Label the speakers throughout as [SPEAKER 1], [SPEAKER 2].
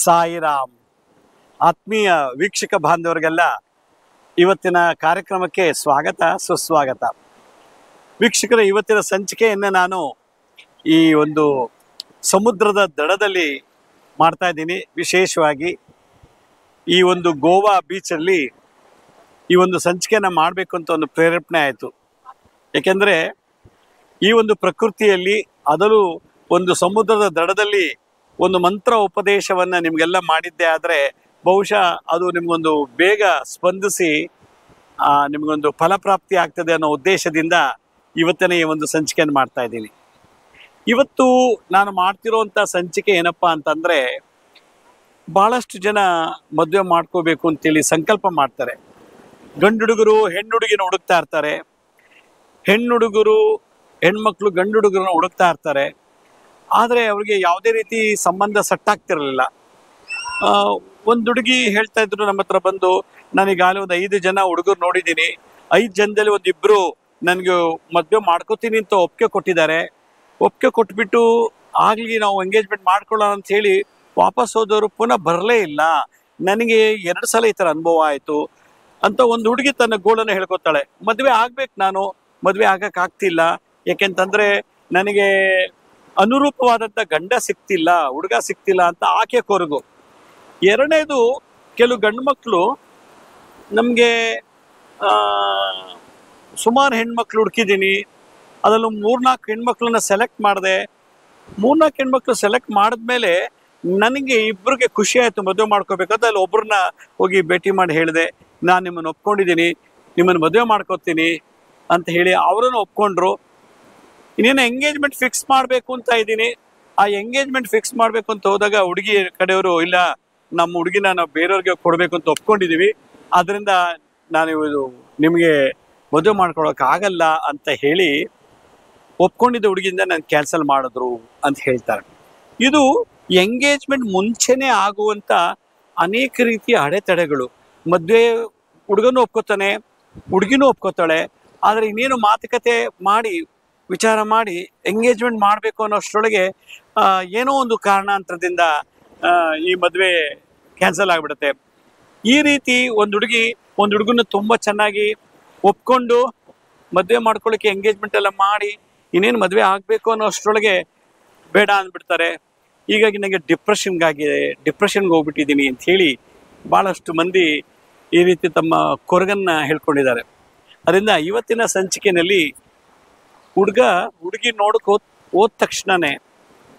[SPEAKER 1] ಸಾಯಿರಾಮ್. ಆತ್ಮೀಯ ವೀಕ್ಷಕ ಬಾಂಧವರಿಗೆಲ್ಲ ಇವತ್ತಿನ ಕಾರ್ಯಕ್ರಮಕ್ಕೆ ಸ್ವಾಗತ ಸುಸ್ವಾಗತ. ವೀಕ್ಷಕರ, ಇವತ್ತಿನ ಸಂಚಿಕೆಯನ್ನು ನಾನು ಈ ಒಂದು ಸಮುದ್ರದ ದಡದಲ್ಲಿ ಮಾಡ್ತಾ ಇದ್ದೀನಿ. ವಿಶೇಷವಾಗಿ ಈ ಒಂದು ಗೋವಾ ಬೀಚಲ್ಲಿ ಈ ಒಂದು ಸಂಚಿಕೆಯನ್ನು ಮಾಡಬೇಕು ಅಂತ ಒಂದು ಪ್ರೇರೇಪಣೆ ಆಯಿತು. ಏಕೆಂದರೆ ಈ ಒಂದು ಪ್ರಕೃತಿಯಲ್ಲಿ, ಅದರಲ್ಲೂ ಒಂದು ಸಮುದ್ರದ ದಡದಲ್ಲಿ ಒಂದು ಮಂತ್ರ ಉಪದೇಶವನ್ನು ನಿಮಗೆಲ್ಲ ಮಾಡಿದ್ದೆ ಆದರೆ ಬಹುಶಃ ಅದು ನಿಮಗೊಂದು ಬೇಗ ಸ್ಪಂದಿಸಿ ನಿಮಗೊಂದು ಫಲಪ್ರಾಪ್ತಿ ಆಗ್ತದೆ ಅನ್ನೋ ಉದ್ದೇಶದಿಂದ ಇವತ್ತಿನ ಈ ಒಂದು ಸಂಚಿಕೆಯನ್ನು ಮಾಡ್ತಾ ಇದ್ದೀನಿ. ಇವತ್ತು ನಾನು ಮಾಡ್ತಿರೋಂಥ ಸಂಚಿಕೆ ಏನಪ್ಪ ಅಂತಂದರೆ, ಭಾಳಷ್ಟು ಜನ ಮದುವೆ ಮಾಡ್ಕೋಬೇಕು ಅಂತೇಳಿ ಸಂಕಲ್ಪ ಮಾಡ್ತಾರೆ. ಗಂಡು ಹುಡುಗರು ಹೆಣ್ಣು ಹುಡುಗಿನ ಹುಡುಕ್ತಾ ಇರ್ತಾರೆ, ಹೆಣ್ಣು ಹುಡುಗರು ಹೆಣ್ಮಕ್ಳು ಗಂಡು ಹುಡುಗರನ್ನ ಹುಡುಕ್ತಾ ಇರ್ತಾರೆ. ಆದರೆ ಅವ್ರಿಗೆ ಯಾವುದೇ ರೀತಿ ಸಂಬಂಧ ಸಟ್ಟಾಗ್ತಿರಲಿಲ್ಲ. ಒಂದು ಹುಡುಗಿ ಹೇಳ್ತಾ ಇದ್ರು ನಮ್ಮ ಹತ್ರ ಬಂದು, ನಾನೀಗಾಗಲೇ ಒಂದು 5 ಜನ ಹುಡುಗರು ನೋಡಿದ್ದೀನಿ, 5 ಜನದಲ್ಲಿ ಒಂದಿಬ್ಬರು ನನಗೆ ಮದುವೆ ಮಾಡ್ಕೋತೀನಿ ಅಂತ ಒಪ್ಪಿಗೆ ಕೊಟ್ಟಿದ್ದಾರೆ. ಒಪ್ಪಿಗೆ ಕೊಟ್ಬಿಟ್ಟು ಆಗಲಿ ನಾವು ಎಂಗೇಜ್ಮೆಂಟ್ ಮಾಡ್ಕೊಳ್ಳೋಣ ಅಂತ ಹೇಳಿ ವಾಪಸ್ ಹೋದವರು ಪುನಃ ಬರಲೇ ಇಲ್ಲ. ನನಗೆ 2 ಸಲ ಈ ಥರ ಅನುಭವ ಆಯಿತು ಅಂತ ಒಂದು ಹುಡುಗಿ ತನ್ನ ಗೋಳನ್ನು ಹೇಳ್ಕೊತಾಳೆ. ಮದುವೆ ಆಗ್ಬೇಕು, ನಾನು ಮದುವೆ ಆಗಕ್ಕಾಗ್ತಿಲ್ಲ, ಯಾಕೆಂತಂದರೆ ನನಗೆ ಅನುರೂಪವಾದಂಥ ಗಂಡ ಸಿಗ್ತಿಲ್ಲ, ಹುಡುಗ ಸಿಗ್ತಿಲ್ಲ ಅಂತ ಆಕೆ ಕೊರಗು. ಎರಡನೇದು, ಕೆಲವು ಗಂಡು ಮಕ್ಕಳು ನಮಗೆ ಸುಮಾರು ಹೆಣ್ಮಕ್ಳು ಹುಡುಕಿದ್ದೀನಿ, ಅದರಲ್ಲೂ 3-4 ಹೆಣ್ಮಕ್ಳನ್ನ ಸೆಲೆಕ್ಟ್ ಮಾಡಿದೆ. 3-4 ಹೆಣ್ಮಕ್ಳು ಸೆಲೆಕ್ಟ್ ಮಾಡಿದ್ಮೇಲೆ ನನಗೆ ಇಬ್ಬರಿಗೆ ಖುಷಿ ಆಯಿತು ಮದುವೆ ಮಾಡ್ಕೋಬೇಕಂತ. ಅಲ್ಲಿ ಒಬ್ಬರನ್ನ ಹೋಗಿ ಭೇಟಿ ಮಾಡಿ ಹೇಳಿದೆ, ನಾನು ನಿಮ್ಮನ್ನು ಒಪ್ಕೊಂಡಿದ್ದೀನಿ, ನಿಮ್ಮನ್ನು ಮದುವೆ ಮಾಡ್ಕೋತೀನಿ ಅಂತ ಹೇಳಿ ಅವರನ್ನು ಒಪ್ಕೊಂಡ್ರು. ಇನ್ನೇನು ಎಂಗೇಜ್ಮೆಂಟ್ ಫಿಕ್ಸ್ ಮಾಡಬೇಕು ಅಂತ ಇದ್ದೀನಿ. ಆ ಎಂಗೇಜ್ಮೆಂಟ್ ಫಿಕ್ಸ್ ಮಾಡಬೇಕು ಅಂತ ಹೋದಾಗ ಹುಡುಗಿ ಕಡೆಯವರು, ಇಲ್ಲ ನಮ್ಮ ಹುಡುಗಿನ ನಾವು ಬೇರೆಯವ್ರಿಗೆ ಕೊಡಬೇಕು ಅಂತ ಒಪ್ಕೊಂಡಿದ್ದೀವಿ, ಆದ್ದರಿಂದ ನಾನು ಇದು ನಿಮಗೆ ಮದುವೆ ಮಾಡ್ಕೊಳಕ್ಕಾಗಲ್ಲ ಅಂತ ಹೇಳಿ ಒಪ್ಕೊಂಡಿದ್ದ ಹುಡುಗಿಯಿಂದ ನಾನು ಕ್ಯಾನ್ಸಲ್ ಮಾಡಿದ್ರು ಅಂತ ಹೇಳ್ತಾರೆ. ಇದು ಎಂಗೇಜ್ಮೆಂಟ್ ಮುಂಚೆನೇ ಆಗುವಂಥ ಅನೇಕ ರೀತಿಯ ಅಡೆತಡೆಗಳು. ಮದುವೆ ಹುಡುಗನೂ ಒಪ್ಕೋತಾನೆ, ಹುಡುಗಿನೂ ಒಪ್ಕೋತಾಳೆ, ಆದರೆ ಇನ್ನೇನು ಮಾತುಕತೆ ಮಾಡಿ ವಿಚಾರ ಮಾಡಿ ಎಂಗೇಜ್ಮೆಂಟ್ ಮಾಡಬೇಕು ಅನ್ನೋಷ್ಟರೊಳಗೆ ಏನೋ ಒಂದು ಕಾರಣಾಂತರದಿಂದ ಈ ಮದುವೆ ಕ್ಯಾನ್ಸಲ್ ಆಗಿಬಿಡುತ್ತೆ. ಈ ರೀತಿ ಒಂದು ಹುಡುಗಿ ಒಂದು ಹುಡುಗನ ತುಂಬ ಚೆನ್ನಾಗಿ ಒಪ್ಕೊಂಡು ಮದುವೆ ಮಾಡ್ಕೊಳ್ಳೋಕ್ಕೆ ಎಂಗೇಜ್ಮೆಂಟ್ ಎಲ್ಲ ಮಾಡಿ ಇನ್ನೇನು ಮದುವೆ ಆಗಬೇಕು ಅನ್ನೋಷ್ಟರೊಳಗೆ ಬೇಡ ಅಂದ್ಬಿಡ್ತಾರೆ. ಹೀಗಾಗಿ ನನಗೆ ಡಿಪ್ರೆಷನ್ಗೆ ಹೋಗ್ಬಿಟ್ಟಿದ್ದೀನಿ ಅಂತ ಹೇಳಿ ಭಾಳಷ್ಟು ಮಂದಿ ಈ ರೀತಿ ತಮ್ಮ ಕೊರಗನ್ನು ಹೇಳ್ಕೊಂಡಿದ್ದಾರೆ. ಅದರಿಂದ ಇವತ್ತಿನ ಸಂಚಿಕೆಯಲ್ಲಿ ಹುಡುಗಿ ನೋಡಕ್ಕೆ ಹೋದ ತಕ್ಷಣನೇ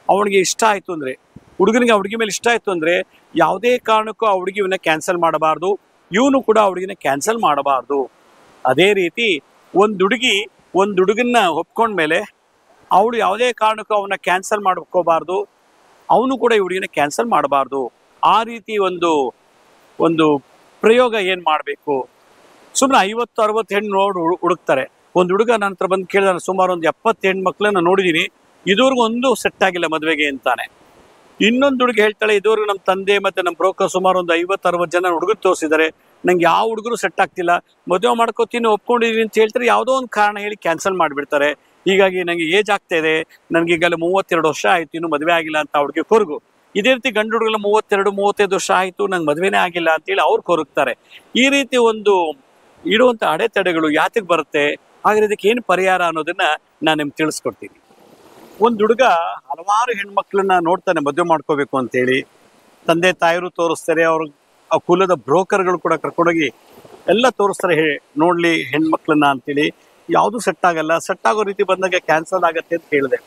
[SPEAKER 1] ಅವನಿಗೆ ಇಷ್ಟ ಆಯಿತು ಅಂದರೆ, ಹುಡುಗನಿಗೆ ಆ ಹುಡುಗಿ ಮೇಲೆ ಇಷ್ಟ ಆಯಿತು ಅಂದರೆ ಯಾವುದೇ ಕಾರಣಕ್ಕೂ ಆ ಹುಡುಗಿ ಇವನ್ನ ಕ್ಯಾನ್ಸಲ್ ಮಾಡಬಾರ್ದು, ಇವನು ಕೂಡ ಆ ಹುಡುಗಿನ ಕ್ಯಾನ್ಸಲ್ ಮಾಡಬಾರ್ದು. ಅದೇ ರೀತಿ ಒಂದು ಹುಡುಗನ್ನ ಒಪ್ಕೊಂಡ್ಮೇಲೆ ಅವಳು ಯಾವುದೇ ಕಾರಣಕ್ಕೂ ಅವನ್ನ ಕ್ಯಾನ್ಸಲ್ ಮಾಡ್ಕೋಬಾರ್ದು, ಅವನು ಕೂಡ ಈ ಹುಡುಗಿನ ಕ್ಯಾನ್ಸಲ್ ಮಾಡಬಾರ್ದು. ಆ ರೀತಿ ಒಂದು ಪ್ರಯೋಗ ಏನು ಮಾಡಬೇಕು? ಸುಮ್ಮನೆ 50-60 ಹೆಣ್ಣು ಹುಡುಕ್ತಾರೆ. ಒಂದು ಹುಡುಗ ನನ್ನ ಹತ್ರ ಬಂದು ಕೇಳಿದಾನೆ, ಸುಮಾರು ಒಂದು 70 ಹೆಣ್ಮಕ್ಳನ್ನ ನೋಡಿದ್ದೀನಿ, ಇದುವರೆಗೂ ಒಂದು ಸೆಟ್ ಆಗಿಲ್ಲ ಮದುವೆಗೆ ಅಂತಾನೆ. ಇನ್ನೊಂದು ಹುಡುಗಿ ಹೇಳ್ತಾಳೆ, ಇದುವರೆಗೂ ನಮ್ಮ ತಂದೆ ಮತ್ತು ನಮ್ಮ ಬ್ರೋಕರ್ ಸುಮಾರು ಒಂದು 50-60 ಜನ ಹುಡುಗರು ತೋರಿಸಿದ್ದಾರೆ, ನಂಗೆ ಯಾವ ಹುಡುಗರು ಸೆಟ್ ಆಗ್ತಿಲ್ಲ, ಮದುವೆ ಮಾಡ್ಕೋತೀನಿ ಒಪ್ಕೊಂಡಿದ್ದೀನಿ ಅಂತ ಹೇಳ್ತಾರೆ, ಯಾವುದೋ ಒಂದು ಕಾರಣ ಹೇಳಿ ಕ್ಯಾನ್ಸಲ್ ಮಾಡಿಬಿಡ್ತಾರೆ. ಹೀಗಾಗಿ ನನಗೆ ಏಜ್ ಆಗ್ತಾ ಇದೆ, ನನಗೆ ಈಗಲೇ 32 ವರ್ಷ ಆಯಿತು, ಇನ್ನೂ ಮದುವೆ ಆಗಿಲ್ಲ ಅಂತ ಅವ್ರಿಗೆ ಕೊರಗು. ಇದೇ ರೀತಿ ಗಂಡು ಹುಡುಗಲ್ಲ 32-35 ವರ್ಷ ಆಯಿತು, ನಂಗೆ ಮದುವೆನೇ ಆಗಿಲ್ಲ ಅಂತೇಳಿ ಅವ್ರು ಕೊರಗ್ತಾರೆ. ಈ ರೀತಿ ಒಂದು ಇಡುವಂಥ ಅಡೆತಡೆಗಳು ಯಾತಕ್ಕೆ ಬರುತ್ತೆ, ಹಾಗಾದ್ರೆ ಇದಕ್ಕೆ ಏನು ಪರಿಹಾರ ಅನ್ನೋದನ್ನ ನಾನು ನಿಮ್ಗೆ ತಿಳಿಸ್ಕೊಡ್ತೀನಿ. ಒಂದು ಹುಡುಗ ಹಲವಾರು ಹೆಣ್ಮಕ್ಳನ್ನ ನೋಡ್ತಾನೆ ಮದುವೆ ಮಾಡ್ಕೋಬೇಕು ಅಂತೇಳಿ, ತಂದೆ ತಾಯಿರು ತೋರಿಸ್ತಾರೆ, ಆ ಕುಲದ ಬ್ರೋಕರ್ಗಳು ಕೂಡ ಕರ್ಕೊಂಡೋಗಿ ಎಲ್ಲ ತೋರಿಸ್ತಾರೆ, ನೋಡ್ಲಿ ಹೆಣ್ಮಕ್ಳನ್ನ ಅಂತೇಳಿ. ಯಾವುದು ಸೆಟ್ ಆಗಲ್ಲ, ಸೆಟ್ ಆಗೋ ರೀತಿ ಬಂದಾಗ ಕ್ಯಾನ್ಸಲ್ ಆಗತ್ತೆ ಅಂತ ಹೇಳಿದೆ.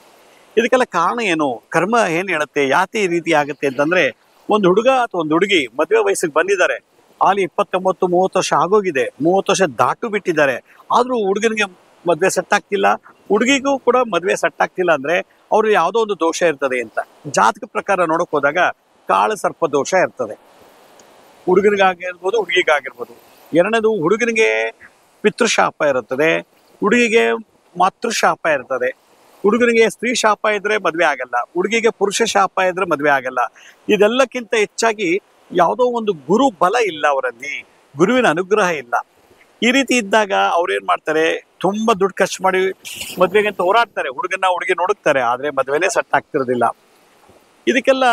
[SPEAKER 1] ಇದಕ್ಕೆಲ್ಲ ಕಾರಣ ಏನು, ಕರ್ಮ ಏನು ಹೇಳುತ್ತೆ, ಯಾಕೆ ಈ ರೀತಿ ಆಗುತ್ತೆ ಅಂತಂದ್ರೆ, ಒಂದು ಹುಡುಗ ಅಥವಾ ಒಂದು ಹುಡುಗಿ ಮದುವೆ ವಯಸ್ಸಿಗೆ ಬಂದಿದ್ದಾರೆ, ಅಲ್ಲಿ 29-30 ವರ್ಷ ಆಗೋಗಿದೆ, 30 ವರ್ಷ ದಾಟು ಬಿಟ್ಟಿದ್ದಾರೆ, ಆದರೂ ಹುಡುಗನಿಗೆ ಮದುವೆ ಸೆಟ್ ಆಗ್ತಿಲ್ಲ, ಹುಡುಗಿಗೂ ಕೂಡ ಮದುವೆ ಸೆಟ್ ಆಗ್ತಿಲ್ಲ ಅಂದ್ರೆ ಅವ್ರು ಯಾವುದೋ ಒಂದು ದೋಷ ಇರ್ತದೆ ಅಂತ ಜಾತಕ ಪ್ರಕಾರ ನೋಡಕ್ ಹೋದಾಗ ಕಾಳ ಸರ್ಪ ದೋಷ ಇರ್ತದೆ. ಹುಡುಗನಿಗಾಗಿರ್ಬೋದು, ಹುಡುಗಿಗಾಗಿರ್ಬೋದು. ಎರಡನೇದು, ಹುಡುಗನಿಗೆ ಪಿತೃಶಾಪ ಇರುತ್ತದೆ, ಹುಡುಗಿಗೆ ಮಾತೃಶಾಪ ಇರ್ತದೆ. ಹುಡುಗನಿಗೆ ಸ್ತ್ರೀ ಶಾಪ ಇದ್ರೆ ಮದುವೆ ಆಗಲ್ಲ, ಹುಡುಗಿಗೆ ಪುರುಷ ಶಾಪ ಇದ್ರೆ ಮದುವೆ ಆಗಲ್ಲ. ಇದೆಲ್ಲಕ್ಕಿಂತ ಹೆಚ್ಚಾಗಿ ಯಾವುದೋ ಒಂದು ಗುರು ಬಲ ಇಲ್ಲ ಅವರಲ್ಲಿ, ಗುರುವಿನ ಅನುಗ್ರಹ ಇಲ್ಲ. ಈ ರೀತಿ ಇದ್ದಾಗ ಅವ್ರೇನ್ ಮಾಡ್ತಾರೆ, ತುಂಬಾ ದುಡ್ಡು ಖರ್ಚು ಮಾಡಿ ಮದ್ವೆಗೆ ಅಂತ ಹೋರಾಡ್ತಾರೆ, ಹುಡುಗಿ ನೋಡುತ್ತಾರೆ, ಆದ್ರೆ ಮದುವೆನೇ ಸೆಟ್ ಆಗ್ತಿರೋದಿಲ್ಲ. ಇದಕ್ಕೆಲ್ಲ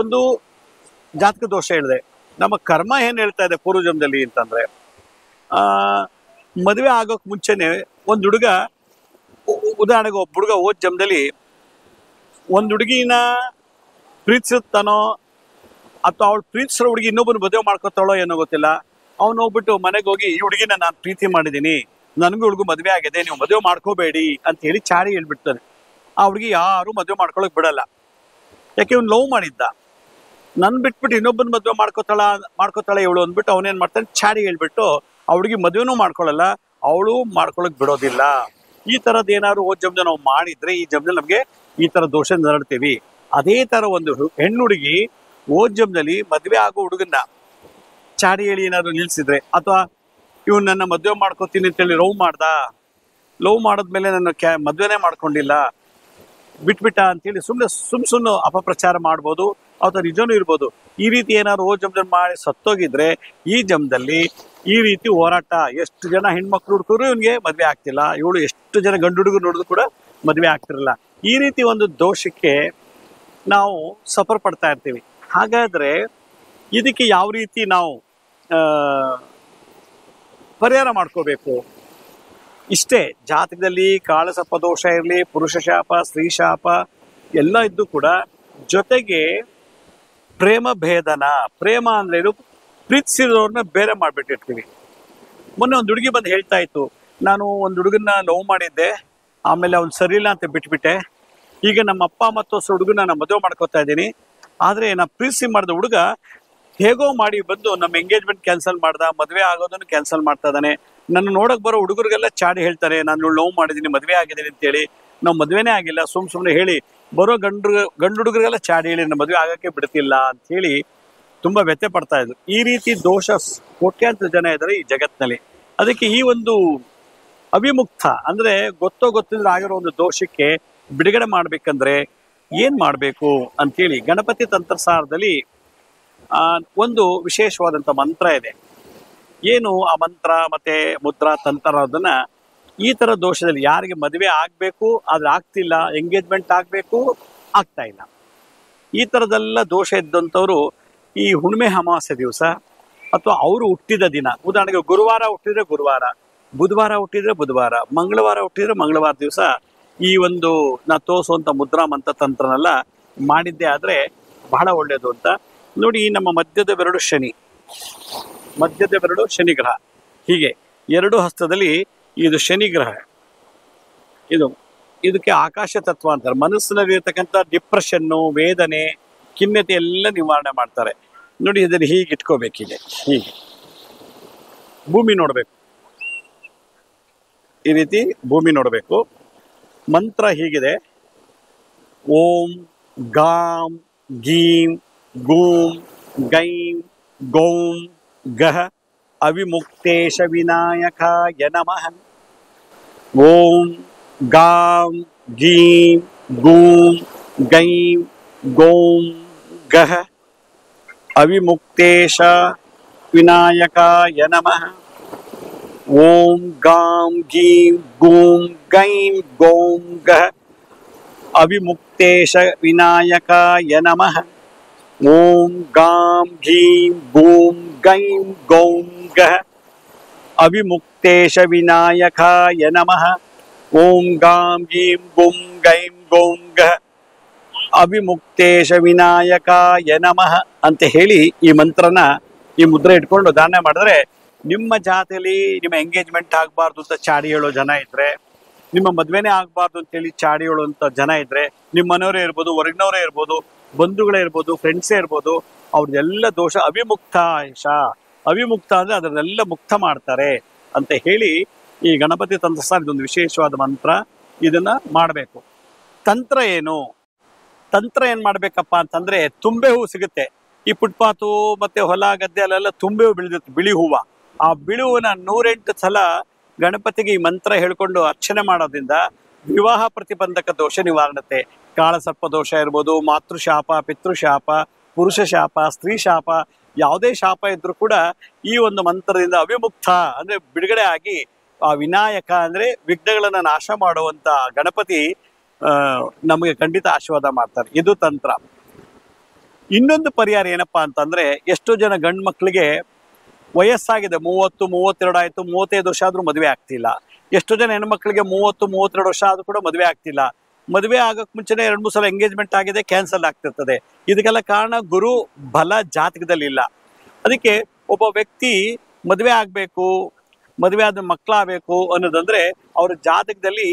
[SPEAKER 1] ಒಂದು ಜಾತಕ ದೋಷ ಹೇಳಿದೆ. ನಮ್ಮ ಕರ್ಮ ಏನ್ ಹೇಳ್ತಾ ಇದೆ ಪೂರ್ವಜನ್ಮದಲ್ಲಿ ಅಂತಂದ್ರೆ, ಆ ಮದುವೆ ಆಗೋಕ್ ಮುಂಚೆನೆ ಒಂದ್ ಹುಡುಗ, ಉದಾಹರಣೆಗೆ ಒಬ್ಬ ಹುಡುಗ ಓದ್ ಜನ್ಮದಲ್ಲಿ ಒಂದ್ ಹುಡುಗಿನ ಪ್ರೀತಿಸುತ್ತಾನೋ ಅಥವಾ ಅವಳು ಪ್ರೀತಿಸೋ ಹುಡುಗಿ ಇನ್ನೊಬ್ಬನ ಮದುವೆ ಮಾಡ್ಕೊತಾಳೋ ಏನೋ ಗೊತ್ತಿಲ್ಲ. ಅವ್ನು ಹೋಗ್ಬಿಟ್ಟು ಮನೆಗೆ ಹೋಗಿ, ಈ ಹುಡುಗಿನ ನಾನು ಪ್ರೀತಿ ಮಾಡಿದ್ದೀನಿ, ನನಗೂ ಹುಡುಗ ಮದುವೆ ಆಗಿದೆ, ನೀವು ಮದುವೆ ಮಾಡ್ಕೋಬೇಡಿ ಅಂತ ಹೇಳಿ ಚಾಡಿ ಹೇಳ್ಬಿಡ್ತಾನೆ. ಆ ಹುಡುಗಿ ಯಾರು ಮದುವೆ ಮಾಡ್ಕೊಳಕ್ ಬಿಡಲ್ಲ. ಯಾಕೆ ಇವ್ನು ಲವ್ ಮಾಡಿದ್ದ, ನನ್ ಬಿಟ್ಬಿಟ್ಟು ಇನ್ನೊಬ್ಬನ ಮದುವೆ ಮಾಡ್ಕೋತಾಳೆ ಇವಳು ಅಂದ್ಬಿಟ್ಟು ಅವನೇನ್ ಮಾಡ್ತಾನೆ, ಚಾಡಿ ಹೇಳ್ಬಿಟ್ಟು ಆ ಹುಡುಗಿ ಮದುವೆನೂ ಮಾಡ್ಕೊಳ್ಳಲ್ಲ, ಅವಳು ಮಾಡ್ಕೊಳಕ್ ಬಿಡೋದಿಲ್ಲ. ಈ ತರದ್ ಏನಾದ್ರು ಓದ್ ಜನ್ಮದಲ್ಲಿ ನಾವು ಮಾಡಿದ್ರೆ ಈ ಜನ್ಮದಲ್ಲಿ ನಮ್ಗೆ ಈ ತರ ದೋಷ ನರಡ್ತೀವಿ. ಅದೇ ತರ ಒಂದು ಹೆಣ್ಣು ಹುಡುಗಿ ಓದ್ ಜನ್ಮದಲ್ಲಿ ಮದ್ವೆ ಆಗೋ ಹುಡುಗನ್ನ ಚಾಡಿ ಹೇಳಿ ಏನಾದ್ರು ನಿಲ್ಸಿದ್ರೆ, ಅಥವಾ ಇವ್ನು ನನ್ನ ಮದ್ವೆ ಮಾಡ್ಕೋತೀನಿ ಅಂತೇಳಿ ಲವ್ ಮಾಡದ್ಮೇಲೆ ನನ್ನ ಮದ್ವೆನೇ ಮಾಡ್ಕೊಂಡಿಲ್ಲ, ಬಿಟ್ಬಿಟ್ಟ ಅಂತೇಳಿ ಸುಮ್ನೆ ಅಪಪ್ರಚಾರ ಮಾಡ್ಬೋದು, ಅಥವಾ ನಿಜನೂ ಇರ್ಬೋದು. ಈ ರೀತಿ ಏನಾದ್ರು ಓ ಜನ್ಮದಲ್ಲಿ ಮಾಡಿ ಸತ್ತೋಗಿದ್ರೆ ಈ ಜನ್ಮದಲ್ಲಿ ಈ ರೀತಿ ಹೋರಾಟ. ಎಷ್ಟು ಜನ ಹೆಣ್ಮಕ್ಳು ಹುಡುಕರು ಇವನ್ಗೆ ಮದ್ವೆ ಆಗ್ತಿಲ್ಲ, ಇವಳು ಎಷ್ಟು ಜನ ಗಂಡು ಹುಡುಗರು ನೋಡಿದ್ರು ಕೂಡ ಮದ್ವೆ ಆಗ್ತಿರಲ್ಲ. ಈ ರೀತಿ ಒಂದು ದೋಷಕ್ಕೆ ನಾವು ಸಫರ್ ಪಡ್ತಾ ಇರ್ತೀವಿ. ಹಾಗಾದ್ರೆ ಇದಕ್ಕೆ ಯಾವ ರೀತಿ ನಾವು ಪರಿಹಾರ ಮಾಡ್ಕೋಬೇಕು? ಇಷ್ಟೇ, ಜಾತಕದಲ್ಲಿ ಕಾಳಸರ್ಪ ದೋಷ ಇರಲಿ, ಪುರುಷ ಶಾಪ, ಸ್ತ್ರೀ ಶಾಪ ಎಲ್ಲ ಇದ್ದು ಕೂಡ ಜೊತೆಗೆ ಪ್ರೇಮ ಭೇದನ. ಪ್ರೇಮ ಅಂದ್ರೆ ಇದು, ಪ್ರೀತಿಸಿದವ್ರನ್ನ ಬೇರೆ ಮಾಡ್ಬಿಟ್ಟಿರ್ತೀವಿ. ಮೊನ್ನೆ ಒಂದು ಹುಡುಗಿ ಬಂದು ಹೇಳ್ತಾ ಇತ್ತು, ನಾನು ಒಂದು ಹುಡುಗನ್ನ ಲವ್ ಮಾಡಿದ್ದೆ, ಆಮೇಲೆ ಅವ್ನು ಸರಿ ಇಲ್ಲ ಅಂತ ಬಿಟ್ಬಿಟ್ಟೆ, ಈಗ ನಮ್ಮ ಅಪ್ಪ ಮತ್ತು ಹುಡುಗನ ನಾನು ಮದುವೆ ಮಾಡ್ಕೋತಾ ಇದ್ದೀನಿ, ಆದ್ರೆ ನಾ ಪ್ರೀತಿ ಮಾಡಿದ ಹುಡುಗ ಹೇಗೋ ಮಾಡಿ ಬಂದು ನಮ್ಮ ಎಂಗೇಜ್ಮೆಂಟ್ ಕ್ಯಾನ್ಸಲ್ ಮಾಡ್ದ, ಮದುವೆ ಆಗೋದನ್ನು ಕ್ಯಾನ್ಸಲ್ ಮಾಡ್ತಾ ಇದ್ದಾನೆ. ನನ್ನ ನೋಡಕ್ ಬರೋ ಹುಡುಗರಿಗೆಲ್ಲ ಚಾಡಿ ಹೇಳ್ತಾರೆ, ನಾನು ಲವ್ ಮಾಡಿದ್ದೀನಿ, ಮದುವೆ ಆಗಿದ್ದೀನಿ ಅಂತೇಳಿ. ನಾವು ಮದುವೆನೇ ಆಗಿಲ್ಲ, ಸುಮ್ನೆ ಹೇಳಿ ಬರೋ ಗಂಡು ಹುಡುಗರಿಗೆಲ್ಲ ಚಾಡಿ ಹೇಳಿ ನನ್ನ ಮದುವೆ ಆಗಕ್ಕೆ ಬಿಡ್ತಿಲ್ಲ ಅಂತ ಹೇಳಿ ತುಂಬಾ ವ್ಯಥೆ ಪಡ್ತಾ ಇದ್ರು. ಈ ರೀತಿ ದೋಷ ಕೋಟ್ಯಾಂತರ ಜನ ಇದ್ದಾರೆ ಈ ಜಗತ್ತಿನಲ್ಲಿ. ಅದಕ್ಕೆ ಈ ಒಂದು ಅವಿಮುಕ್ತ ಅಂದ್ರೆ ಗೊತ್ತಿದ್ರೆ ಆಗಿರೋ ಒಂದು ದೋಷಕ್ಕೆ ಬಿಡುಗಡೆ ಮಾಡ್ಬೇಕಂದ್ರೆ ಏನ್ ಮಾಡ್ಬೇಕು ಅಂತೇಳಿ ಗಣಪತಿ ತಂತ್ರಸಾರದಲ್ಲಿ ಒಂದು ವಿಶೇಷವಾದಂತ ಮಂತ್ರ ಇದೆ. ಏನು ಆ ಮಂತ್ರ ಮತ್ತೆ ಮುದ್ರಾ ತಂತ್ರ ಅದನ್ನ, ಈ ತರ ದೋಷದಲ್ಲಿ ಯಾರಿಗೆ ಮದುವೆ ಆಗ್ಬೇಕು ಆದ್ರೆ ಆಗ್ತಿಲ್ಲ, ಎಂಗೇಜ್ಮೆಂಟ್ ಆಗ್ಬೇಕು ಆಗ್ತಾ ಇಲ್ಲ, ಈ ತರದೆಲ್ಲ ದೋಷ ಇದ್ದಂಥವ್ರು ಈ ಹುಣ್ಣಿಮೆ ಅಮಾವಾಸ್ಯೆ ದಿವಸ ಅಥವಾ ಅವರು ಹುಟ್ಟಿದ ದಿನ, ಉದಾಹರಣೆಗೆ ಗುರುವಾರ ಹುಟ್ಟಿದ್ರೆ ಗುರುವಾರ, ಬುಧವಾರ ಹುಟ್ಟಿದ್ರೆ ಬುಧವಾರ, ಮಂಗಳವಾರ ಹುಟ್ಟಿದ್ರೆ ಮಂಗಳವಾರ ದಿವಸ ಈ ಒಂದು ನಾ ತೋರಿಸುವಂತ ಮುದ್ರಾ ಮಂತ್ರ ತಂತ್ರನೆಲ್ಲ ಮಾಡಿದ್ದೆ ಆದ್ರೆ ಬಹಳ ಒಳ್ಳೇದು ಅಂತ. ನೋಡಿ, ನಮ್ಮ ಮಧ್ಯದ ಬೆರಳು ಶನಿ ಗ್ರಹ, ಹೀಗೆ ಎರಡು ಹಸ್ತದಲ್ಲಿ ಇದು ಶನಿ ಗ್ರಹ. ಇದಕ್ಕೆ ಆಕಾಶ ತತ್ವ ಅಂತಾರೆ. ಮನಸ್ಸಿನಲ್ಲಿ ಇರ್ತಕ್ಕಂಥ ಡಿಪ್ರೆಷನ್ನು, ವೇದನೆ, ಖಿನ್ನತೆ ಎಲ್ಲ ನಿವಾರಣೆ ಮಾಡ್ತಾರೆ. ನೋಡಿ, ಇದನ್ನು ಹೀಗೆ ಇಟ್ಕೋಬೇಕಿದೆ, ಹೀಗೆ ಭೂಮಿ ನೋಡ್ಬೇಕು, ಈ ರೀತಿ ಭೂಮಿ ನೋಡ್ಬೇಕು. ಮಂತ್ರ ಹೀಗಿದೆ: ಓಂ ಗಾಂ ಗೀಂ ಗೂಂ ಗೈಂ ಗೌಂ ಗಹ ಅವಿಮುಕ್ತೇಶ ವಿನಾಯಕಾಯ ನಮಃ. ಓಂ ಗಾಂ ಗೀಂ ಗೂಂ ಗೈಂ ಗೌಂ ಗಹ ಅವಿಮುಕ್ತೇಶ ವಿನಾಯಕಾಯ ನಮಃ. ಓಂ ಗಾಂ ಗೀಂ ಗೂಂ ಗೈಂ ಗೌಂ ಗಹ ಅವಿಮುಕ್ತೇಶ ವಿನಾಯಕಾಯ ನಮಃ. ಓಂ ಗಾಂ ಗೀಂ ಗೂಂ ಗೈಂ ಗೌಂ ಗಹ ಅವಿಮುಕ್ತೇಶ ವಿನಾಯಕಾಯ ನಮಃ. ಓಂ ಗಾಂ ಗೀಂ ಗೂಂ ಗೈಂ ಗೌಂ ಗಹ ಅವಿಮುಕ್ತೇಶ ವಿನಾಯಕಾಯ ನಮಃ ಅಂತ ಹೇಳಿ ಈ ಮಂತ್ರನ ಈ ಮುದ್ರೆ ಇಟ್ಕೊಂಡು ಧಾರಣೆ ಮಾಡಿದ್ರೆ, ನಿಮ್ಮ ಜಾತಿಯಲ್ಲಿ ನಿಮ್ಮ ಎಂಗೇಜ್ಮೆಂಟ್ ಆಗಬಾರ್ದು ಅಂತ ಚಾಡಿ ಹೇಳೋ ಜನ ಇದ್ರೆ, ನಿಮ್ಮ ಮದ್ವೆನೇ ಆಗಬಾರ್ದು ಅಂತೇಳಿ ಚಾಡಿ ಹೇಳುವಂತ ಜನ ಇದ್ರೆ, ನಿಮ್ಮ ಮನೆಯವರೇ ಇರ್ಬೋದು, ಹೊರಗಿನವರೇ ಇರ್ಬೋದು, ಬಂಧುಗಳೇ ಇರ್ಬೋದು, ಫ್ರೆಂಡ್ಸೇ ಇರ್ಬೋದು, ಅವ್ರದ್ದೆಲ್ಲ ದೋಷ ಅವಿಮುಕ್ತ ಅಂದ್ರೆ ಅದನ್ನೆಲ್ಲ ಮುಕ್ತ ಮಾಡ್ತಾರೆ ಅಂತ ಹೇಳಿ ಈ ಗಣಪತಿ ತಂತ್ರಸಾರ ಇದೊಂದು ವಿಶೇಷವಾದ ಮಂತ್ರ. ಇದನ್ನ ಮಾಡಬೇಕು. ತಂತ್ರ ಏನ್ ಮಾಡ್ಬೇಕಪ್ಪ ಅಂತಂದ್ರೆ, ತುಂಬೆ ಹೂ ಸಿಗುತ್ತೆ ಈ ಫುಟ್ಪಾತು ಮತ್ತೆ ಹೊಲ ಗದ್ದೆ ಅಲ್ಲೆಲ್ಲ ತುಂಬೆ ಹೂ ಬೆಳೆದಿರುತ್ತೆ, ಬಿಳಿ ಹೂವ. ಆ ಬಿಳಿ ಹೂವನ್ನ 108 ಸಲ ಗಣಪತಿಗೆ ಈ ಮಂತ್ರ ಹೇಳ್ಕೊಂಡು ಅರ್ಚನೆ ಮಾಡೋದ್ರಿಂದ ವಿವಾಹ ಪ್ರತಿಬಂಧಕ ದೋಷ ನಿವಾರಣತೆ. ಕಾಳಸರ್ಪ ದೋಷ ಇರ್ಬೋದು, ಮಾತೃಶಾಪ, ಪಿತೃಶಾಪ, ಪುರುಷ ಶಾಪ, ಸ್ತ್ರೀ ಶಾಪ, ಯಾವುದೇ ಶಾಪ ಇದ್ರೂ ಕೂಡ ಈ ಒಂದು ಮಂತ್ರದಿಂದ ಅವಿಮುಕ್ತ ಅಂದ್ರೆ ಬಿಡುಗಡೆ ಆಗಿ, ಆ ವಿನಾಯಕ ಅಂದ್ರೆ ವಿಘ್ನಗಳನ್ನ ನಾಶ ಮಾಡುವಂತ ಗಣಪತಿ ನಮಗೆ ಖಂಡಿತ ಆಶೀರ್ವಾದ ಮಾಡ್ತಾರೆ. ಇದು ತಂತ್ರ. ಇನ್ನೊಂದು ಪರಿಹಾರ ಏನಪ್ಪಾ ಅಂತಂದ್ರೆ, ಎಷ್ಟೋ ಜನ ಗಂಡು ಮಕ್ಕಳಿಗೆ ವಯಸ್ಸಾಗಿದೆ, 30, 32 ಆಯ್ತು, 35 ವರ್ಷ ಆದ್ರೂ ಮದುವೆ ಆಗ್ತಿಲ್ಲ. ಎಷ್ಟೋ ಜನ ಹೆಣ್ಮಕ್ಳಿಗೆ 30, 32 ವರ್ಷ ಆದ್ರೂ ಕೂಡ ಮದುವೆ ಆಗ್ತಿಲ್ಲ. ಮದುವೆ ಆಗಕ್ ಮುಂಚೆನೆ 2-3 ಸಲ ಎಂಗೇಜ್ಮೆಂಟ್ ಆಗಿದೆ, ಕ್ಯಾನ್ಸಲ್ ಆಗ್ತಿರ್ತದೆ. ಇದಕ್ಕೆಲ್ಲ ಕಾರಣ ಗುರು ಬಲ ಜಾತಕದಲ್ಲಿ ಇಲ್ಲ. ಅದಕ್ಕೆ ಒಬ್ಬ ವ್ಯಕ್ತಿ ಮದುವೆ ಆಗ್ಬೇಕು, ಮದುವೆ ಆದ ಮಕ್ಕಳಾಗಬೇಕು ಅನ್ನೋದಂದ್ರೆ ಅವ್ರ ಜಾತಕದಲ್ಲಿ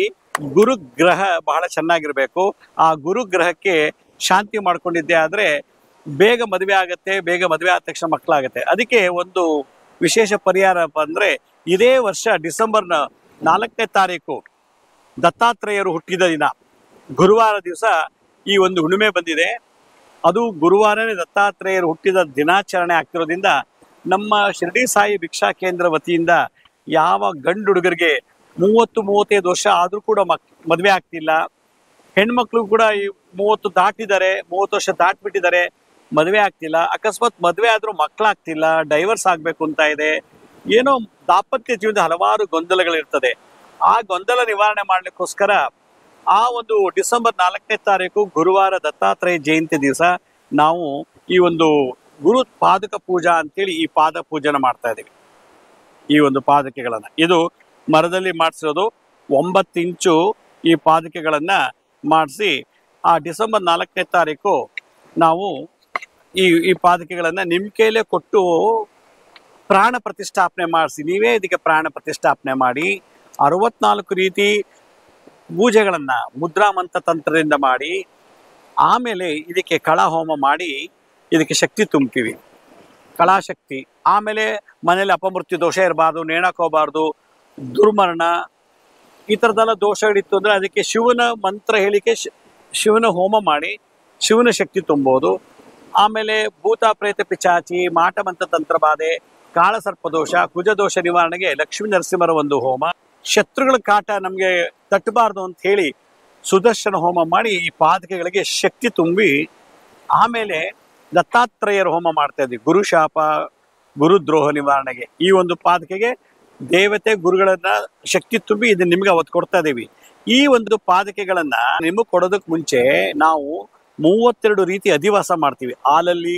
[SPEAKER 1] ಗುರು ಗ್ರಹ ಬಹಳ ಚೆನ್ನಾಗಿರ್ಬೇಕು. ಆ ಗುರು ಗ್ರಹಕ್ಕೆ ಶಾಂತಿ ಮಾಡ್ಕೊಂಡಿದ್ದೆ ಆದ್ರೆ ಬೇಗ ಮದುವೆ ಆಗತ್ತೆ, ಬೇಗ ಮದುವೆ ಆದ ತಕ್ಷಣ ಮಕ್ಕಳಾಗತ್ತೆ. ಅದಕ್ಕೆ ಒಂದು ವಿಶೇಷ ಪರಿಹಾರ ಅಂದ್ರೆ, ಇದೇ ವರ್ಷ ಡಿಸೆಂಬರ್ 4ನೇ ತಾರೀಕು ದತ್ತಾತ್ರೇಯರು ಹುಟ್ಟಿದ ದಿನ, ಗುರುವಾರ ದಿವಸ ಈ ಒಂದು ಹುಣ್ಣಿಮೆ ಬಂದಿದೆ. ಅದು ಗುರುವಾರನೇ ದತ್ತಾತ್ರೇಯರು ಹುಟ್ಟಿದ ದಿನಾಚರಣೆ ಆಗ್ತಿರೋದ್ರಿಂದ ನಮ್ಮ ಶಿರಡಿ ಸಾಯಿ ಭಿಕ್ಷಾ ಕೇಂದ್ರ ವತಿಯಿಂದ ಯಾವ ಗಂಡು ಹುಡುಗರಿಗೆ 30-35 ವರ್ಷ ಆದ್ರೂ ಕೂಡ ಮದುವೆ ಆಗ್ತಿಲ್ಲ, ಹೆಣ್ಮಕ್ಳು ಕೂಡ 30 ದಾಟಿದ್ದಾರೆ, 30 ವರ್ಷ ದಾಟ್ಬಿಟ್ಟಿದ್ದಾರೆ, ಮದುವೆ ಆಗ್ತಿಲ್ಲ, ಅಕಸ್ಮಾತ್ ಮದುವೆ ಆದ್ರೂ ಮಕ್ಕಳಾಗ್ತಿಲ್ಲ, ಡೈವರ್ಸ್ ಆಗ್ಬೇಕು ಅಂತ ಇದೆ, ಏನೋ ದಾಂಪತ್ಯ ಜೀವನದ ಹಲವಾರು ಗೊಂದಲಗಳಿರ್ತದೆ. ಆ ಗೊಂದಲ ನಿವಾರಣೆ ಮಾಡ್ಲಿಕ್ಕೋಸ್ಕರ ಆ ಒಂದು ಡಿಸೆಂಬರ್ 4ನೇ ತಾರೀಕು ಗುರುವಾರ ದತ್ತಾತ್ರೇಯ ಜಯಂತಿ ದಿವಸ ನಾವು ಈ ಒಂದು ಗುರು ಪಾದಕ ಪೂಜಾ ಅಂತೇಳಿ ಈ ಪಾದ ಪೂಜನ ಮಾಡ್ತಾ ಇದೀವಿ. ಈ ಒಂದು ಪಾದಕೆಗಳನ್ನ ಇದು ಮರದಲ್ಲಿ ಮಾಡಿಸಿರೋದು, 9 ಇಂಚು ಈ ಪಾದಕೆಗಳನ್ನ ಮಾಡಿಸಿ ಆ ಡಿಸೆಂಬರ್ 4ನೇ ತಾರೀಕು ನಾವು ಈ ಪಾದಕೆಗಳನ್ನ ನಿಮ್ಮ ಕೈಲೇ ಕೊಟ್ಟು ಪ್ರಾಣ ಪ್ರತಿಷ್ಠಾಪನೆ ಮಾಡಿಸಿ, ನೀವೇ ಇದಕ್ಕೆ ಪ್ರಾಣ ಪ್ರತಿಷ್ಠಾಪನೆ ಮಾಡಿ 64 ರೀತಿ ಪೂಜೆಗಳನ್ನ ಮುದ್ರಾಮಂತ್ರ ತಂತ್ರದಿಂದ ಮಾಡಿ, ಆಮೇಲೆ ಇದಕ್ಕೆ ಕಳಾ ಹೋಮ ಮಾಡಿ ಇದಕ್ಕೆ ಶಕ್ತಿ ತುಂಬ್ತೀವಿ, ಕಳಾಶಕ್ತಿ. ಆಮೇಲೆ ಮನೇಲಿ ಅಪಮೃತ್ಯು ದೋಷ ಇರಬಾರ್ದು, ನೇಣಾಕೋಬಾರ್ದು, ದುರ್ಮರಣ ಈ ಥರದ್ದೆಲ್ಲ ದೋಷಗಳಿತ್ತು ಅಂದ್ರೆ ಅದಕ್ಕೆ ಶಿವನ ಮಂತ್ರ ಹೇಳಿಕೆ, ಶಿವನ ಹೋಮ ಮಾಡಿ ಶಿವನ ಶಕ್ತಿ ತುಂಬೋದು. ಆಮೇಲೆ ಭೂತ ಪ್ರೇತ ಪಿಚಾಚಿ, ಮಾಟ ಮಂತ್ರ ತಂತ್ರ ಬಾಧೆ, ಕಾಳಸರ್ಪ ದೋಷ, ಕುಜದೋಷ ನಿವಾರಣೆಗೆ ಲಕ್ಷ್ಮೀ ನರಸಿಂಹರ ಒಂದು ಹೋಮ, ಶತ್ರುಗಳ ಕಾಟ ನಮಗೆ ತಟ್ಟಬಾರ್ದು ಅಂತ ಹೇಳಿ ಸುದರ್ಶನ ಹೋಮ ಮಾಡಿ ಈ ಪಾದಕೆಗಳಿಗೆ ಶಕ್ತಿ ತುಂಬಿ, ಆಮೇಲೆ ದತ್ತಾತ್ರೇಯರ ಹೋಮ ಮಾಡ್ತಾ ಇದ್ವಿ, ಗುರು ಶಾಪ ಗುರುದ್ರೋಹ ನಿವಾರಣೆಗೆ. ಈ ಒಂದು ಪಾದಕೆಗೆ ದೇವತೆ ಗುರುಗಳನ್ನ ಶಕ್ತಿ ತುಂಬಿ ಇದನ್ನ ನಿಮ್ಗೆ ಅವತ್ತು ಕೊಡ್ತಾ ಇದೀವಿ. ಈ ಒಂದು ಪಾದಕೆಗಳನ್ನ ನಿಮಗೆ ಕೊಡೋದಕ್ಕೆ ಮುಂಚೆ ನಾವು 32 ರೀತಿ ಅಧಿವಾಸ ಮಾಡ್ತೀವಿ. ಹಾಲಲ್ಲಿ,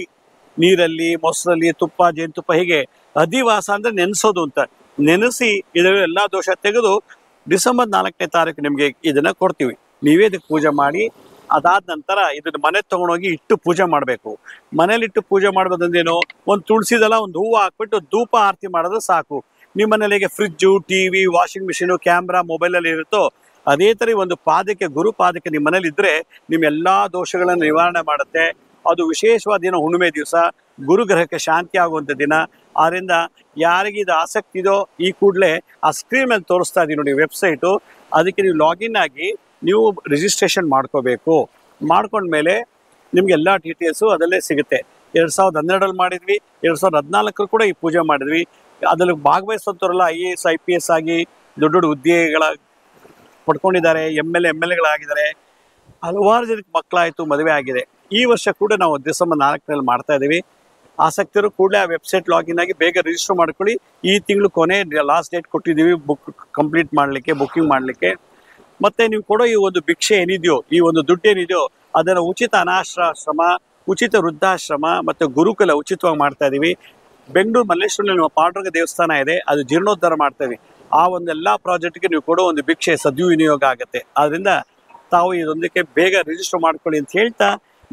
[SPEAKER 1] ನೀರಲ್ಲಿ, ಮೊಸರಲ್ಲಿ, ತುಪ್ಪ, ಜೇನುತುಪ್ಪ, ಹೀಗೆ ಅಧಿವಾಸ ಅಂದ್ರೆ ನೆನೆಸೋದು ಅಂತ. ನೆನೆಸಿ ಇದರ ಎಲ್ಲಾ ದೋಷ ತೆಗೆದು ಡಿಸೆಂಬರ್ 4ನೇ ತಾರೀಕು ನಿಮ್ಗೆ ಇದನ್ನ ಕೊಡ್ತೀವಿ. ನೀವೇ ಇದಕ್ಕೆ ಪೂಜೆ ಮಾಡಿ, ಅದಾದ ನಂತರ ಇದನ್ನ ಮನೆ ತಗೊಂಡೋಗಿ ಇಟ್ಟು ಪೂಜೆ ಮಾಡಬೇಕು. ಮನೇಲಿ ಇಟ್ಟು ಪೂಜೆ ಮಾಡೋದಂದೇನು, ಒಂದು ತುಳಸಿದೆಲ್ಲ ಒಂದು ಹೂವು ಹಾಕ್ಬಿಟ್ಟು ಧೂಪ ಆರತಿ ಮಾಡಿದ್ರೆ ಸಾಕು. ನಿಮ್ಮ ಮನೇಲಿಗೆ fridge, TV, washing machine, camera, ಮೊಬೈಲಲ್ಲಿ ಇರುತ್ತೋ ಅದೇ ತರ ಒಂದು ಪಾದಕೆ, ಗುರು ಪಾದಕೆ ನಿಮ್ಮ ಮನೇಲಿ ಇದ್ರೆ ನಿಮ್ಮ ಎಲ್ಲಾ ದೋಷಗಳನ್ನು ನಿವಾರಣೆ ಮಾಡುತ್ತೆ. ಅದು ವಿಶೇಷವಾದ ದಿನ ಹುಣ್ಣಿಮೆ ದಿವಸ, ಗುರುಗ್ರಹಕ್ಕೆ ಶಾಂತಿ ಆಗುವಂಥ ದಿನ. ಆದ್ರಿಂದ ಯಾರಿಗೆ ಇದು ಆಸಕ್ತಿ ಇದೋ ಈ ಕೂಡಲೇ ಆ ಸ್ಕ್ರೀನ್ ಮೇಲೆ ತೋರಿಸ್ತಾ ಇದೀವಿ ನೋಡಿ ವೆಬ್ಸೈಟು, ಅದಕ್ಕೆ ನೀವು ಲಾಗಿನ್ ಆಗಿ ನೀವು ರಿಜಿಸ್ಟ್ರೇಷನ್ ಮಾಡ್ಕೋಬೇಕು. ಮಾಡ್ಕೊಂಡ್ಮೇಲೆ ನಿಮ್ಗೆ ಎಲ್ಲ ಡೀಟೇಲ್ಸು ಅದರಲ್ಲೇ ಸಿಗುತ್ತೆ. 2012 ಮಾಡಿದ್ವಿ, 2014 ಕೂಡ ಈ ಪೂಜೆ ಮಾಡಿದ್ವಿ. ಅದರಲ್ಲಿ ಭಾಗವಹಿಸೋಂಥವರೆಲ್ಲ IAS IPS ಆಗಿ ದೊಡ್ಡ ದೊಡ್ಡ ಹುದ್ದೆಗಳ ಪಡ್ಕೊಂಡಿದ್ದಾರೆ, MLAಗಳಾಗಿದ್ದಾರೆ, ಹಲವಾರು ಜನಕ್ಕೆ ಮಕ್ಕಳಾಯಿತು, ಮದುವೆ ಆಗಿದೆ. ಈ ವರ್ಷ ಕೂಡ ನಾವು ಡಿಸೆಂಬರ್ 4ರಲ್ಲಿ ಮಾಡ್ತಾ ಇದ್ದೀವಿ. ಆಸಕ್ತರು ಕೂಡಲೇ ಆ ವೆಬ್ಸೈಟ್ ಲಾಗಿನ್ ಆಗಿ ಬೇಗ ರಿಜಿಸ್ಟರ್ ಮಾಡ್ಕೊಳ್ಳಿ. ಈ ತಿಂಗಳು ಕೊನೆ ಲಾಸ್ಟ್ ಡೇಟ್ ಕೊಟ್ಟಿದ್ದೀವಿ ಬುಕ್ ಕಂಪ್ಲೀಟ್ ಮಾಡಲಿಕ್ಕೆ, ಬುಕ್ಕಿಂಗ್ ಮಾಡಲಿಕ್ಕೆ. ಮತ್ತೆ ನೀವು ಕೊಡೋ ಈ ಒಂದು ಭಿಕ್ಷೆ ಏನಿದೆಯೋ, ಈ ಒಂದು ದುಡ್ಡು ಏನಿದೆಯೋ ಅದನ್ನು ಉಚಿತ ಅನಾಥಾಶ್ರಮ, ಉಚಿತ ವೃದ್ಧಾಶ್ರಮ ಮತ್ತು ಗುರುಕುಲ ಉಚಿತವಾಗಿ ಮಾಡ್ತಾ ಇದ್ದೀವಿ. ಬೆಂಗಳೂರು ಮಲ್ಲೇಶ್ವರಲ್ಲಿ ನಮ್ಮ ಪಾಂಡುರಂಗ ದೇವಸ್ಥಾನ ಇದೆ, ಅದು ಜೀರ್ಣೋದ್ಧಾರ ಮಾಡ್ತಾ ಇದ್ದೀವಿ. ಆ ಒಂದೆಲ್ಲ ಪ್ರಾಜೆಕ್ಟ್ಗೆ ನೀವು ಕೊಡೋ ಒಂದು ಭಿಕ್ಷೆ ಸದ್ವಿನಿಯೋಗ ಆಗುತ್ತೆ. ಆದ್ರಿಂದ ತಾವು ಇದೊಂದಕ್ಕೆ ಬೇಗ ರಿಜಿಸ್ಟರ್ ಮಾಡ್ಕೊಳ್ಳಿ ಅಂತ ಹೇಳ್ತಾ,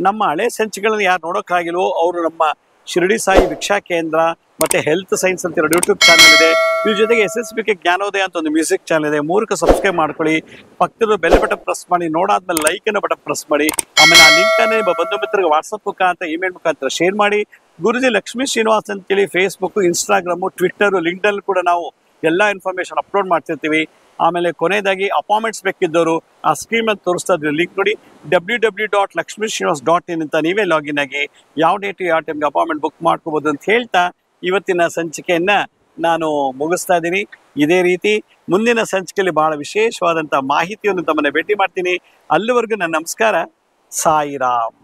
[SPEAKER 1] ನಮ್ಮ ಹಳೆ ಸಂಚಿಕೆಗಳನ್ನು ಯಾರು ನೋಡೋಕ್ಕಾಗಿಲ್ವೋ ಅವರು ನಮ್ಮ ಶಿರಡಿ ಸಾಯಿ ಭಿಕ್ಷಾ ಕೇಂದ್ರ ಮತ್ತೆ ಹೆಲ್ತ್ ಸೈನ್ಸ್ ಅಂತ ಯೂಟ್ಯೂಬ್ ಚಾನಲ್ ಇದೆ. ಇದ್ರ ಜೊತೆಗೆ SSBK ಜ್ಞಾನೋದಯ ಅಂತ ಒಂದು ಮ್ಯೂಸಿಕ್ ಚಾನಲ್ ಇದೆ. 3ಕ್ಕೆ ಸಬ್ಸ್ಕ್ರೈಬ್ ಮಾಡ್ಕೊಳ್ಳಿ. ಪಕ್ಕದ ಬೆಲ್ ಬಟನ್ ಪ್ರೆಸ್ ಮಾಡಿ, ನೋಡಾದ್ಮೇಲೆ ಲೈಕ್ ಅನ್ನು ಬಟನ್ ಪ್ರೆಸ್ ಮಾಡಿ. ಆಮೇಲೆ ಆ ಲಿಂಕ್ ಅನ್ನು ನಿಮ್ಮ ಬಂಧು ಮಿತ್ರರಿಗೆ ವಾಟ್ಸಪ್ ಮುಖಾಂತರ, ಇಮೇಲ್ ಮುಖಾಂತರ ಶೇರ್ ಮಾಡಿ. ಗುರುಜಿ ಲಕ್ಷ್ಮೀ ಶ್ರೀನಿವಾಸ್ ಅಂತೇಳಿ ಫೇಸ್ಬುಕ್, ಇನ್ಸ್ಟಾಗ್ರಾಮು, ಟ್ವಿಟ್ಟರ್, ಲಿಂಕ್ಡ್ಇನ್ ಕೂಡ ನಾವು ಎಲ್ಲ ಇನ್ಫಾರ್ಮೇಶನ್ ಅಪ್ಲೋಡ್ ಮಾಡ್ತಿರ್ತೀವಿ. ಆಮೇಲೆ ಕೊನೆಯದಾಗಿ ಅಪಾಯಿಂಟ್ಮೆಂಟ್ಸ್ ಬೇಕಿದ್ದವರು ಆ ಸ್ಕ್ರೀನ್ ಮೇಲೆ ತೋರಿಸ್ತಾ ಇದ್ರೆ ಲಿಂಕ್ ನೋಡಿ, www.lakshmisrinivas.in ಅಂತ ನೀವೇ ಲಾಗಿನ್ ಆಗಿ ಯಾವ ಡೇಟ್ ಯಾವ ಟೈಮ್ಗೆ ಅಪಾಯಿಂಟ್ಮೆಂಟ್ ಬುಕ್ ಮಾಡ್ಕೋಬಹುದು ಅಂತ ಹೇಳ್ತಾ ಇವತ್ತಿನ ಸಂಚಿಕೆಯನ್ನ ನಾನು ಮುಗಿಸ್ತಾ ಇದ್ದೀನಿ. ಇದೇ ರೀತಿ ಮುಂದಿನ ಸಂಚಿಕೆಯಲ್ಲಿ ಬಹಳ ವಿಶೇಷವಾದಂತಹ ಮಾಹಿತಿಯನ್ನು ತಮ್ಮನ್ನ ಭೇಟಿ ಮಾಡ್ತೀನಿ. ಅಲ್ಲಿವರೆಗೂ ನನ್ನ ನಮಸ್ಕಾರ. ಸಾಯಿರಾಮ್.